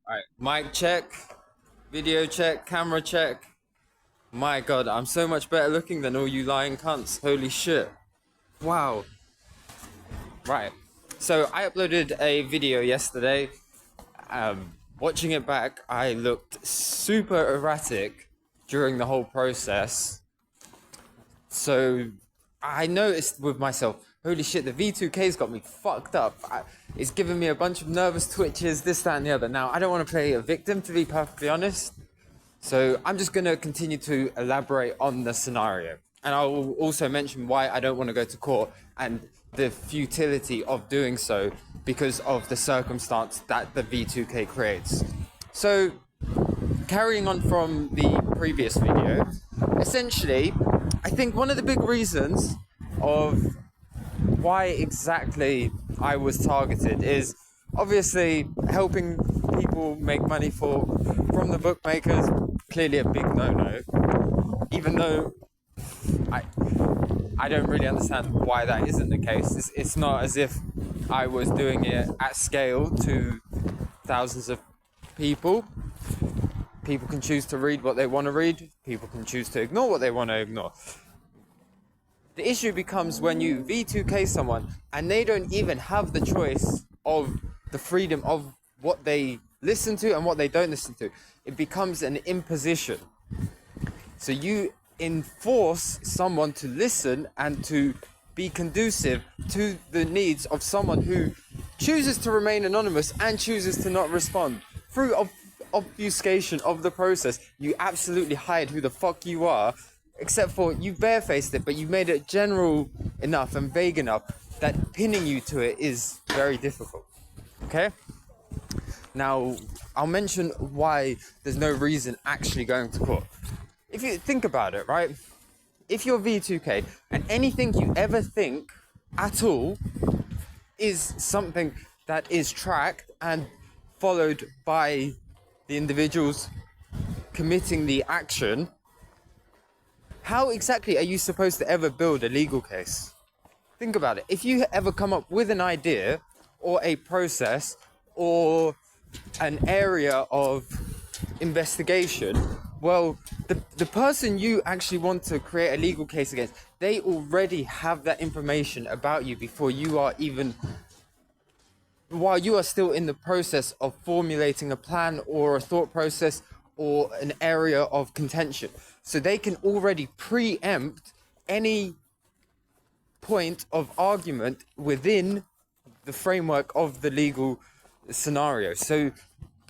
Alright, mic check, video check, camera check. My god, I'm so much better looking than all you lying cunts. Holy shit. Wow. Right. So I uploaded a video yesterday. Watching it back, I looked super erratic during the whole process. So I noticed with myself, holy shit, the V2K's got me fucked up. It's giving me a bunch of nervous twitches, this, that, and the other. Now, I don't want to play a victim, to be perfectly honest. So I'm just going to continue to elaborate on the scenario. And I will also mention why I don't want to go to court and the futility of doing so because of the circumstance that the V2K creates. So, carrying on from the previous video, essentially, I think one of the big reasons of why exactly I was targeted is obviously helping people make money from the bookmakers. Clearly a big no-no, even though I don't really understand why that isn't the case. It's not as if I was doing it at scale to thousands of people. People can choose to read what they want to read. People can choose to ignore what they want to ignore. The issue becomes when you V2K someone and they don't even have the choice of the freedom of what they listen to and what they don't listen to. It becomes an imposition. So you enforce someone to listen and to be conducive to the needs of someone who chooses to remain anonymous and chooses to not respond. Through obfuscation of the process, you absolutely hide who the fuck you are, except for you barefaced it, but you made it general enough and vague enough that pinning you to it is very difficult. Okay? Now, I'll mention why there's no reason actually going to court. If you think about it, right? If you're V2K and anything you ever think at all is something that is tracked and followed by the individuals committing the action, how exactly are you supposed to ever build a legal case? Think about it. If you ever come up with an idea or a process or an area of investigation, well, the person you actually want to create a legal case against, they already have that information about you before you are even, while you are still in the process of formulating a plan or a thought process or an area of contention. So they can already preempt any point of argument within the framework of the legal scenario. So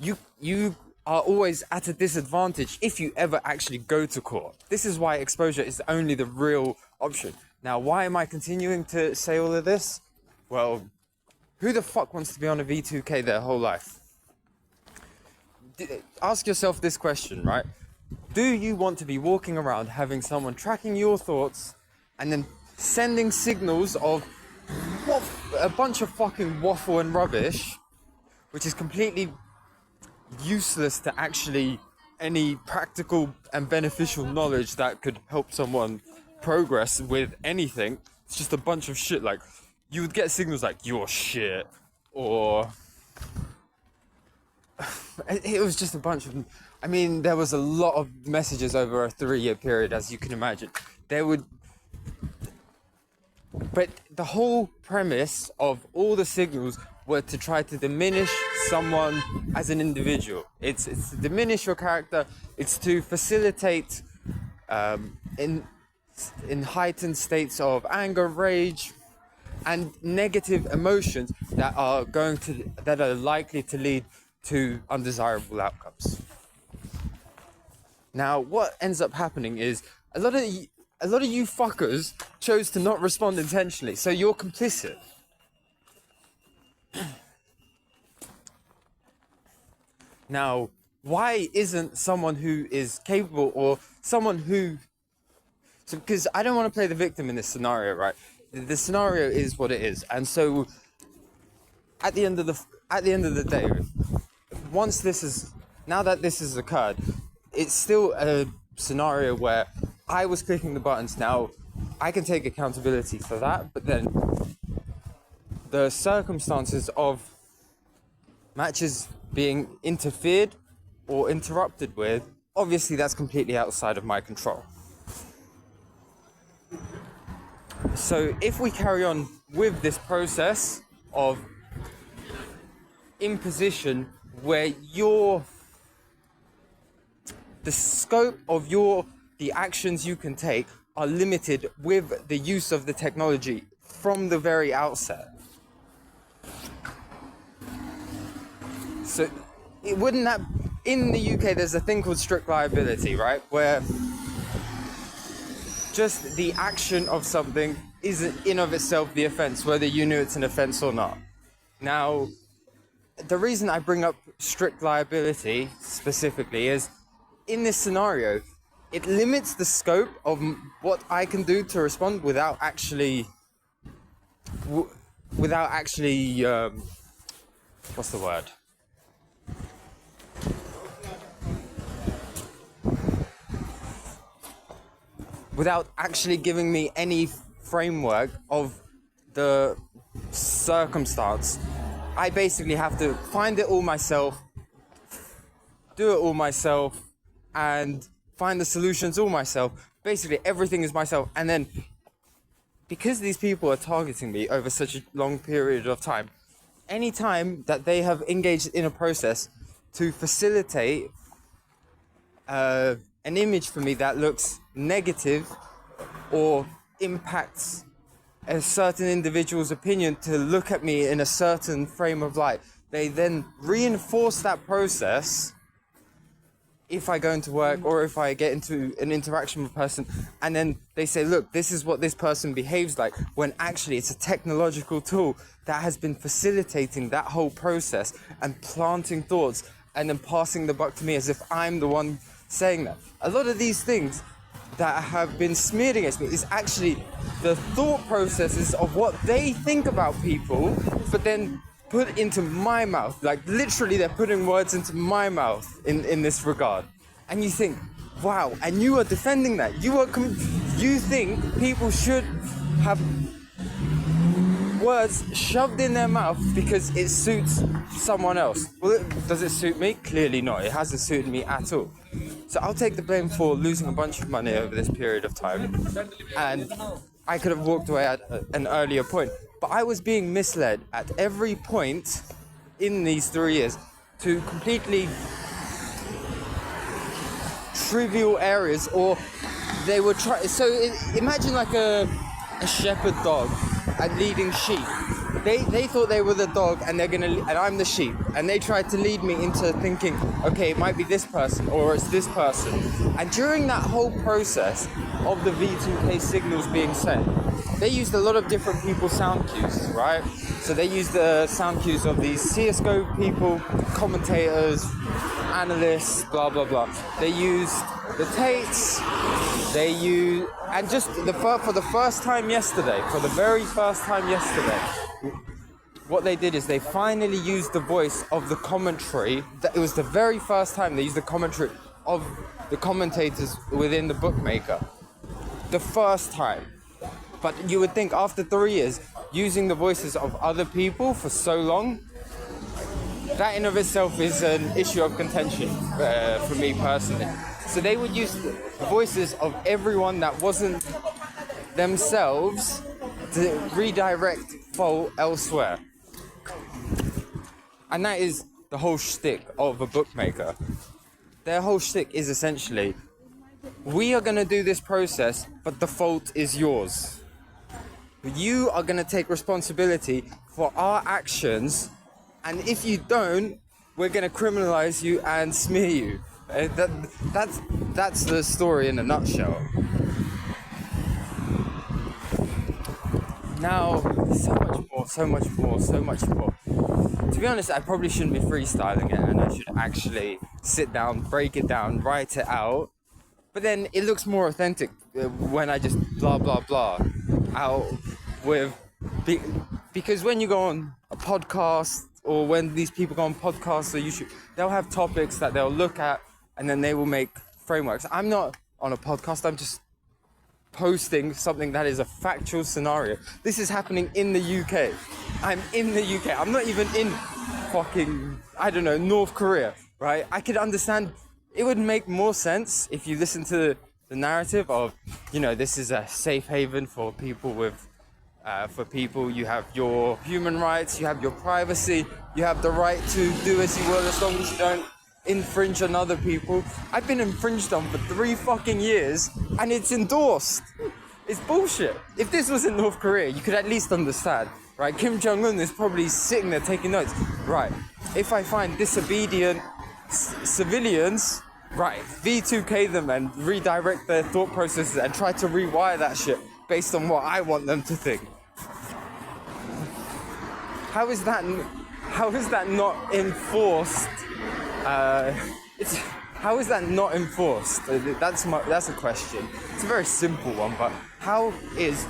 you are always at a disadvantage if you ever actually go to court. This is why exposure is only the real option. Now, why am I continuing to say all of this? Well, who the fuck wants to be on a V2K their whole life? Ask yourself this question, right? Do you want to be walking around having someone tracking your thoughts and then sending signals of a bunch of fucking waffle and rubbish, which is completely useless to actually any practical and beneficial knowledge that could help someone progress with anything? It's just a bunch of shit. Like, you would get signals like "you're shit" or it was just a bunch of, I mean, there was a lot of messages over a 3-year period, as you can imagine. But the whole premise of all the signals were to try to diminish someone as an individual. It's to diminish your character. It's to facilitate in heightened states of anger, rage, and negative emotions that are likely to lead to undesirable outcomes. Now, what ends up happening is a lot of you fuckers chose to not respond intentionally, so you're complicit. Now, why isn't someone who is capable or someone who... So, because I don't want to play the victim in this scenario, right? The scenario is what it is, and so at the end of the day, now that this has occurred, it's still a scenario where I was clicking the buttons. Now, I can take accountability for that, but then the circumstances of matches being interfered or interrupted with, obviously that's completely outside of my control. So if we carry on with this process of imposition where the scope of the actions you can take are limited with the use of the technology from the very outset. So it wouldn't that in the UK there's a thing called strict liability, right? Where just the action of something isn't in of itself the offense, whether you knew it's an offense or not. Now, the reason I bring up strict liability specifically is in this scenario, it limits the scope of what I can do to respond without actually, what's the word? Without actually giving me any framework of the circumstance. I basically have to find it all myself, do it all myself, and find the solutions all myself. Basically, everything is myself. And then, because these people are targeting me over such a long period of time, any time that they have engaged in a process to facilitate an image for me that looks negative or impacts a certain individual's opinion to look at me in a certain frame of light, they then reinforce that process if I go into work or if I get into an interaction with a person, and then they say, look, this is what this person behaves like, when actually it's a technological tool that has been facilitating that whole process and planting thoughts and then passing the buck to me as if I'm the one saying that. A lot of these things that have been smeared against me is actually the thought processes of what they think about people, but then put into my mouth. Like literally they're putting words into my mouth in this regard. And you think, wow, and you are defending that. You think people should have words shoved in their mouth because it suits someone else. Well, does it suit me? Clearly not. It hasn't suited me at all. So I'll take the blame for losing a bunch of money over this period of time. And I could have walked away at an earlier point. But I was being misled at every point in these 3 years to completely trivial areas, or they were imagine like a shepherd dog and leading sheep. They thought they were the dog and I'm the sheep, and they tried to lead me into thinking, okay, it might be this person or it's this person. And during that whole process of the V2K signals being sent, they used a lot of different people's sound cues, right? So they used the sound cues of these CSGO people, commentators, analysts, blah, blah, blah. They used the Tates, and just for the first time yesterday, what they did is they finally used the voice of the commentary. It was the very first time they used the commentary of the commentators within the bookmaker. The first time. But you would think after 3 years, using the voices of other people for so long, that in of itself is an issue of contention for me personally. So they would use the voices of everyone that wasn't themselves to redirect fault elsewhere. And that is the whole shtick of a bookmaker. Their whole shtick is essentially, we are going to do this process, but the fault is yours. You are going to take responsibility for our actions, and if you don't, we're going to criminalize you and smear you. That's the story in a nutshell. Now, so much more. To be honest, I probably shouldn't be freestyling it, and I should actually sit down, break it down, write it out. But then it looks more authentic when I just blah, blah, blah out with... Because when you go on a podcast, or when these people go on podcasts or YouTube, they'll have topics that they'll look at, and then they will make frameworks. I'm not on a podcast, I'm just posting something that is a factual scenario. This is happening in the UK. I'm in the UK. I'm not even in fucking, I don't know, North Korea, right? I could understand. It would make more sense if you listen to the narrative of, this is a safe haven for people with, you have your human rights, you have your privacy, you have the right to do as you will as long as you don't infringe on other people. I've been infringed on for 3 fucking years and it's endorsed. It's bullshit. If this was in North Korea, you could at least understand, right? Kim Jong-un is probably sitting there taking notes. Right, if I find disobedient civilians, right, V2K them and redirect their thought processes and try to rewire that shit based on what I want them to think. How is that not enforced? How is that not enforced? That's a question. It's a very simple one, but how is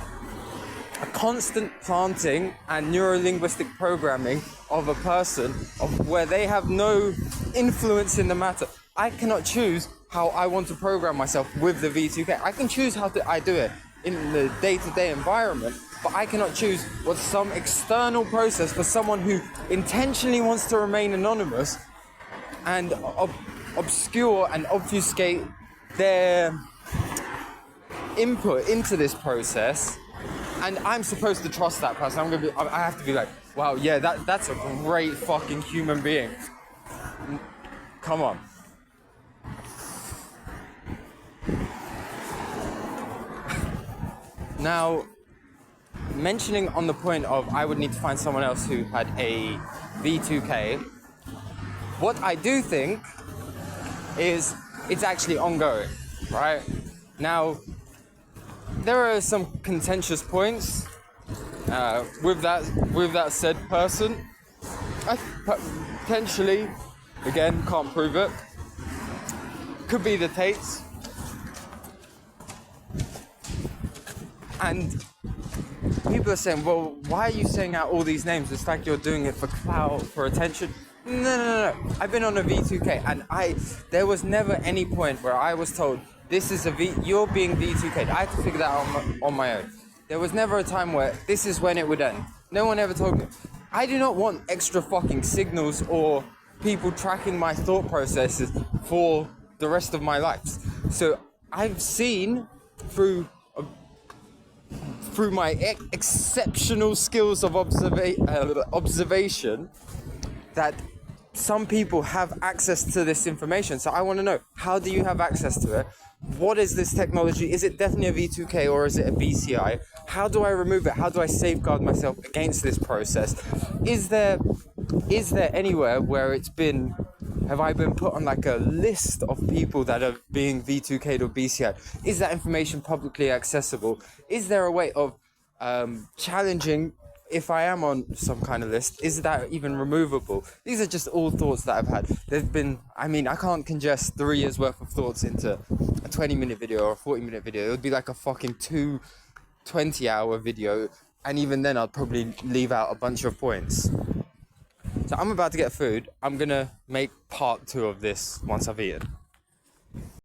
a constant planting and neuro-linguistic programming of a person of where they have no influence in the matter? I cannot choose how I want to program myself with the V2K. I can choose how I do it in the day-to-day environment, but I cannot choose what some external process for someone who intentionally wants to remain anonymous and obscure and obfuscate their input into this process, and I'm supposed to trust that person. I have to be like, wow, yeah, that's a great fucking human being. Come on. Now, mentioning on the point of I would need to find someone else who had a V2K, what I do think is it's actually ongoing, right? Now, there are some contentious points with that said person. I potentially, again, can't prove it. Could be the Tates. And people are saying, well, why are you saying out all these names? It's like you're doing it for clout, for attention. No. I've been on a V2K and there was never any point where I was told, you're being V2K'd. I had to figure that out on my own. There was never a time where this is when it would end. No one ever told me. I do not want extra fucking signals or people tracking my thought processes for the rest of my life. So I've seen through my exceptional skills of observation that some people have access to this information. So I want to know, how do you have access to it? What is this technology? Is it definitely a V2K or is it a BCI? How do I remove it? How do I safeguard myself against this process? Is there anywhere where have I been put on like a list of people that are being V2K'd or BCI? Is that information publicly accessible? Is there a way of challenging if I am on some kind of list? Is that even removable? These are just all thoughts that I've had. I can't congest 3 years worth of thoughts into a 20-minute video or a 40-minute video. It would be like a fucking 20-hour video, and even then I'd probably leave out a bunch of points. So I'm about to get food. I'm gonna make part 2 of this once I've eaten.